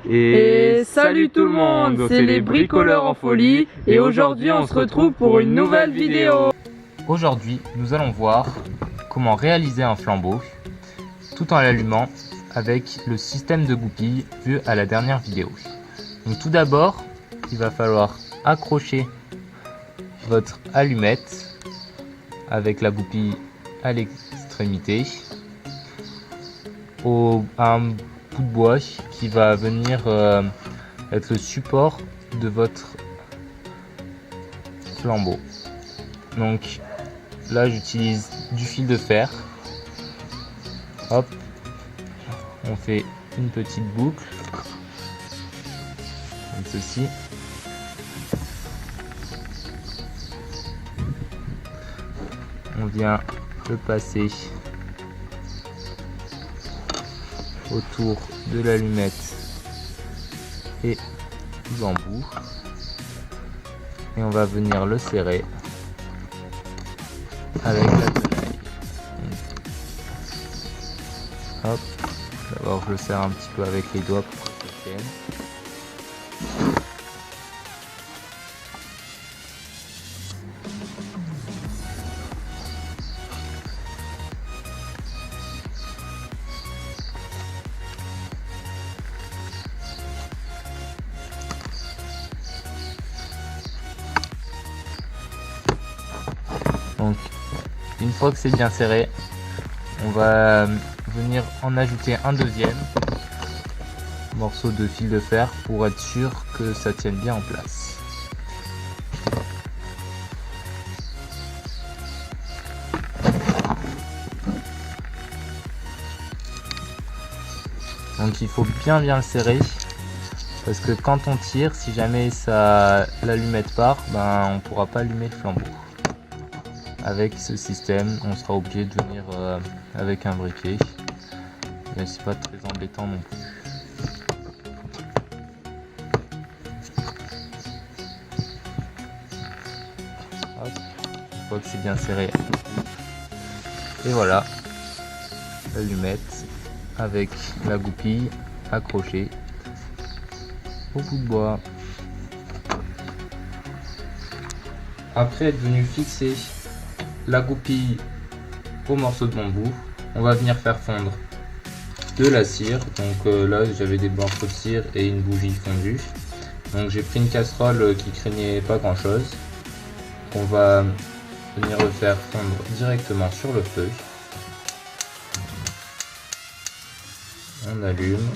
Et salut tout le monde, c'est les bricoleurs en folie et aujourd'hui on se retrouve pour une nouvelle vidéo. Aujourd'hui, nous allons voir comment réaliser un flambeau tout en l'allumant avec le système de goupille vu à la dernière vidéo. Donc tout d'abord, il va falloir accrocher votre allumette avec la goupille à l'extrémité à un bout de bois qui va venir être le support de votre flambeau. Donc là j'utilise du fil de fer. Hop, on fait une petite boucle comme ceci. On vient le passer autour de l'allumette et du bambou et on va venir le serrer avec la tenaille. Hop, d'abord je le serre un petit peu avec les doigts pour que ça tienne. Donc une fois que c'est bien serré, on va venir en ajouter un deuxième morceau de fil de fer pour être sûr que ça tienne bien en place. Donc il faut bien le serrer parce que quand on tire, si jamais l'allumette part, ben on pourra pas allumer le flambeau. Avec ce système, on sera obligé de venir avec un briquet, mais c'est pas très embêtant non plus. Hop, une fois que c'est bien serré, et voilà, l'allumette avec la goupille accrochée au bout de bois. Après être venu fixer la goupille au morceau de bambou, on va venir faire fondre de la cire. Donc là j'avais des morceaux de cire et une bougie fondue. Donc j'ai pris une casserole qui craignait pas grand chose. On va venir le faire fondre directement sur le feu. On allume.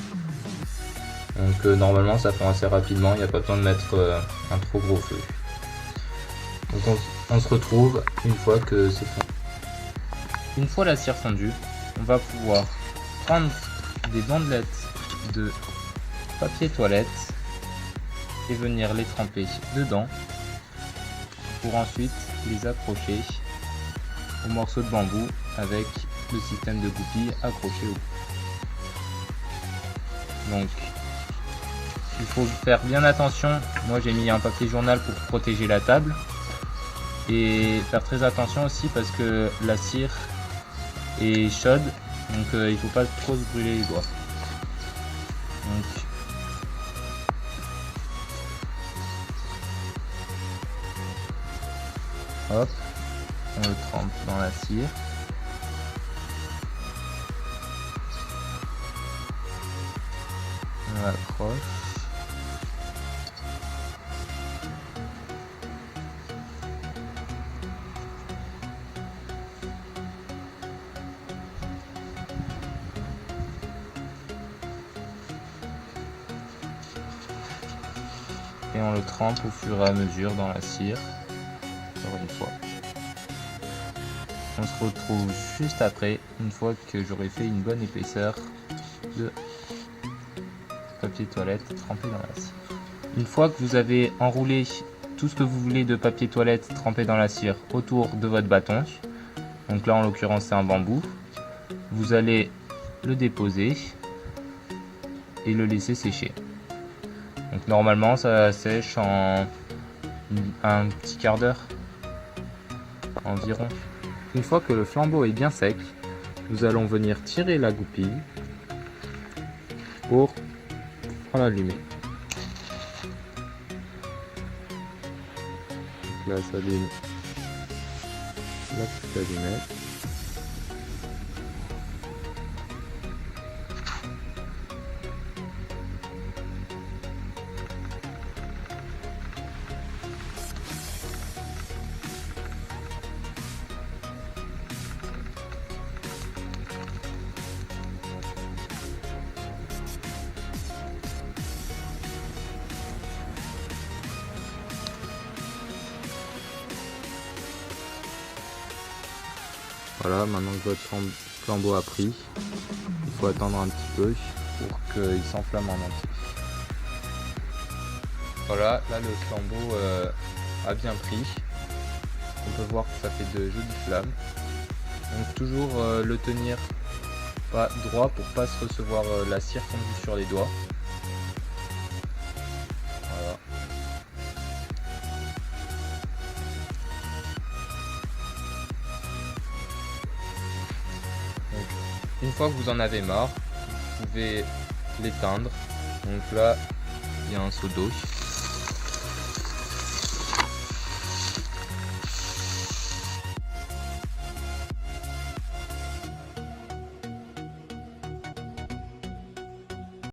Donc normalement ça fond assez rapidement, il n'y a pas besoin de mettre un trop gros feu. Donc on se retrouve une fois que c'est fondu. Une fois la cire fondue, on va pouvoir prendre des bandelettes de papier toilette et venir les tremper dedans pour ensuite les accrocher au morceau de bambou avec le système de goupille accroché au bout. Donc il faut faire bien attention. Moi j'ai mis un papier journal pour protéger la table. Et faire très attention aussi parce que la cire est chaude, donc il faut pas trop se brûler les doigts. Donc, hop, on le trempe dans la cire. On l'accroche. Et on le trempe au fur et à mesure dans la cire, encore une fois. On se retrouve juste après, une fois que j'aurai fait une bonne épaisseur de papier toilette trempé dans la cire. Une fois que vous avez enroulé tout ce que vous voulez de papier toilette trempé dans la cire autour de votre bâton, donc là en l'occurrence c'est un bambou, vous allez le déposer et le laisser sécher. Donc normalement ça sèche en un petit quart d'heure environ. Une fois que le flambeau est bien sec, nous allons venir tirer la goupille pour prends l'allumé. Là ça allume la petite allumette. Voilà, maintenant que votre flambeau a pris, il faut attendre un petit peu pour qu'il s'enflamme en entier. Voilà, là le flambeau a bien pris. On peut voir que ça fait de jolies flammes. Donc toujours le tenir pas droit pour pas se recevoir la cire fondue sur les doigts. Voilà. Donc, une fois que vous en avez marre, vous pouvez l'éteindre. Donc là, il y a un seau d'eau.